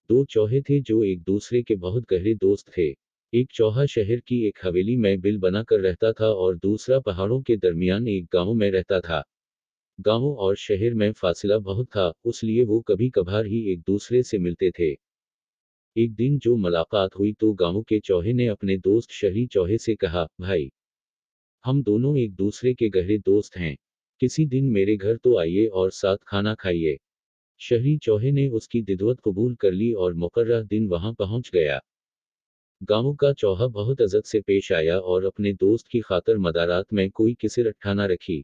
दो चौहे थे जो एक दूसरे के बहुत गहरे दोस्त थे। एक चौहा शहर की एक हवेली में बिल बनाकर रहता था और दूसरा पहाड़ों के दरमियान एक गांव में रहता था। गांव और शहर में फासला बहुत था, इसलिए वो कभी कभार ही एक दूसरे से मिलते थे। एक दिन जो मुलाकात हुई तो गांव के चौहे ने अपने दोस्त शहरी चौहे से कहा, भाई, हम दोनों एक दूसरे के गहरे दोस्त हैं। किसी दिन मेरे घर तो आइए और साथ खाना खाइए। शहरी चौहे ने उसकी दिदवत कबूल कर ली और मुकर्रह दिन वहां पहुंच गया। गांव का चौहा बहुत इज्जत से पेश आया और अपने दोस्त की खातर मदारात में कोई किसी रट्ठा न रखी।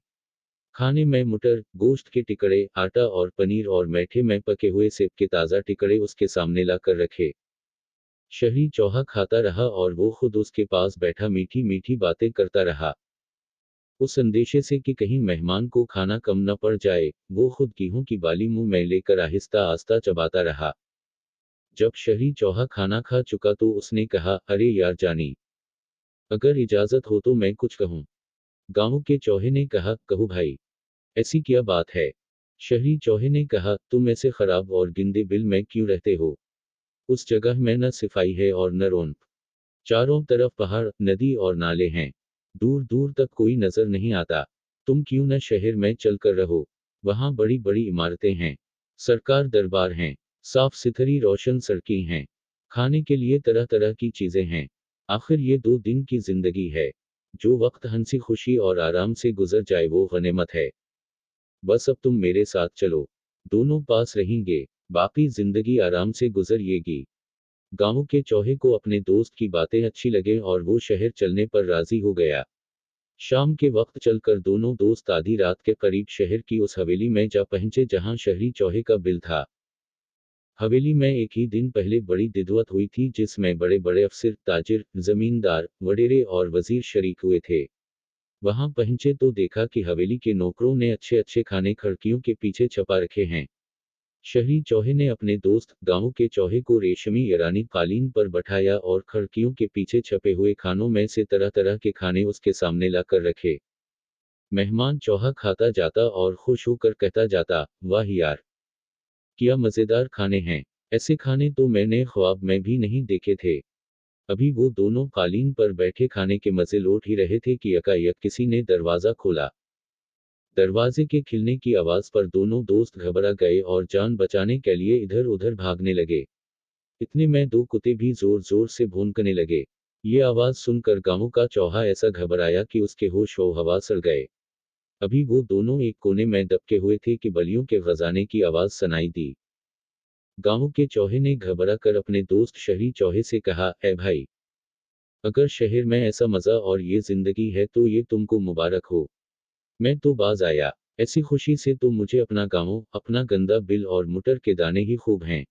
खाने में मटर, गोश्त के टिकड़े, आटा और पनीर और मीठे में पके हुए सेब के ताज़ा टिकड़े उसके सामने लाकर रखे। शहरी चौहा खाता रहा और वो खुद उसके पास बैठा मीठी मीठी बातें करता रहा। उस अंदेशे से कि कहीं मेहमान को खाना कम न पड़ जाए, वो खुद गेहूं की बाली मुंह में लेकर आहिस्ता आहिस्ता चबाता रहा। जब शहरी चौहा खाना खा चुका तो उसने कहा, अरे यार जानी, अगर इजाजत हो तो मैं कुछ कहूँ। गांव के चौहे ने कहा, कहो भाई, ऐसी क्या बात है। शहरी चौहे ने कहा, तुम ऐसे खराब और गिंदे बिल में क्यों रहते हो। उस जगह में न सिफाई है और न रौनक। चारों तरफ पहाड़, नदी और नाले हैं। दूर दूर तक कोई नजर नहीं आता। तुम क्यों न शहर में चलकर रहो। वहां बड़ी बड़ी इमारतें हैं, सरकार दरबार हैं, साफ सुथरी रोशन सड़कें हैं, खाने के लिए तरह तरह की चीजें हैं। आखिर ये 2 दिन की जिंदगी है। जो वक्त हंसी खुशी और आराम से गुजर जाए वो गनीमत है। बस अब तुम मेरे साथ चलो। दोनों पास रहेंगे, बाकी जिंदगी आराम से गुजरिएगी। गांव के चौहे को अपने दोस्त की बातें अच्छी लगे और वो शहर चलने पर राजी हो गया। शाम के वक्त चलकर दोनों दोस्त आधी रात के करीब शहर की उस हवेली में जा पहुंचे जहां शहरी चौहे का बिल था। हवेली में एक ही दिन पहले बड़ी दिदवत हुई थी जिसमें बड़े बड़े अफसर, ताजिर, जमींदार, वडेरे और वजीर शरीक हुए थे। वहां पहुंचे तो देखा कि हवेली के नौकरों ने अच्छे अच्छे खाने खिड़कियों के पीछे छपा रखे हैं। शहरी चौहे ने अपने दोस्त गांव के चौहे को रेशमी ईरानी कालीन पर बैठाया और खिड़कियों के पीछे छपे हुए खानों में से तरह तरह के खाने उसके सामने लाकर रखे। मेहमान चौहा खाता जाता और खुश होकर कहता जाता, वाह यार, क्या मजेदार खाने हैं। ऐसे खाने तो मैंने ख्वाब में भी नहीं देखे थे। अभी वो दोनों कालीन पर बैठे खाने के मजे लौट ही रहे थे कि यकायक किसी ने दरवाजा खोला। दरवाजे के खिलने की आवाज पर दोनों दोस्त घबरा गए और जान बचाने के लिए इधर उधर भागने लगे। इतने में दो कुत्ते भी जोर जोर से भौंकने लगे। ये आवाज सुनकर गांव का चौहा ऐसा घबराया कि उसके होश हो हवास उड़ गए। अभी वो दोनों एक कोने में दबके हुए थे कि बलियों के गजाने की आवाज सुनाई दी। गांव के चौहे ने घबरा कर अपने दोस्त शहरी चौहे से कहा, ए भाई, अगर शहर में ऐसा मजा और ये जिंदगी है तो ये तुमको मुबारक हो। मैं तो बाज आया। ऐसी खुशी से तो मुझे अपना गाँव, अपना गंदा बिल और मटर के दाने ही खूब हैं।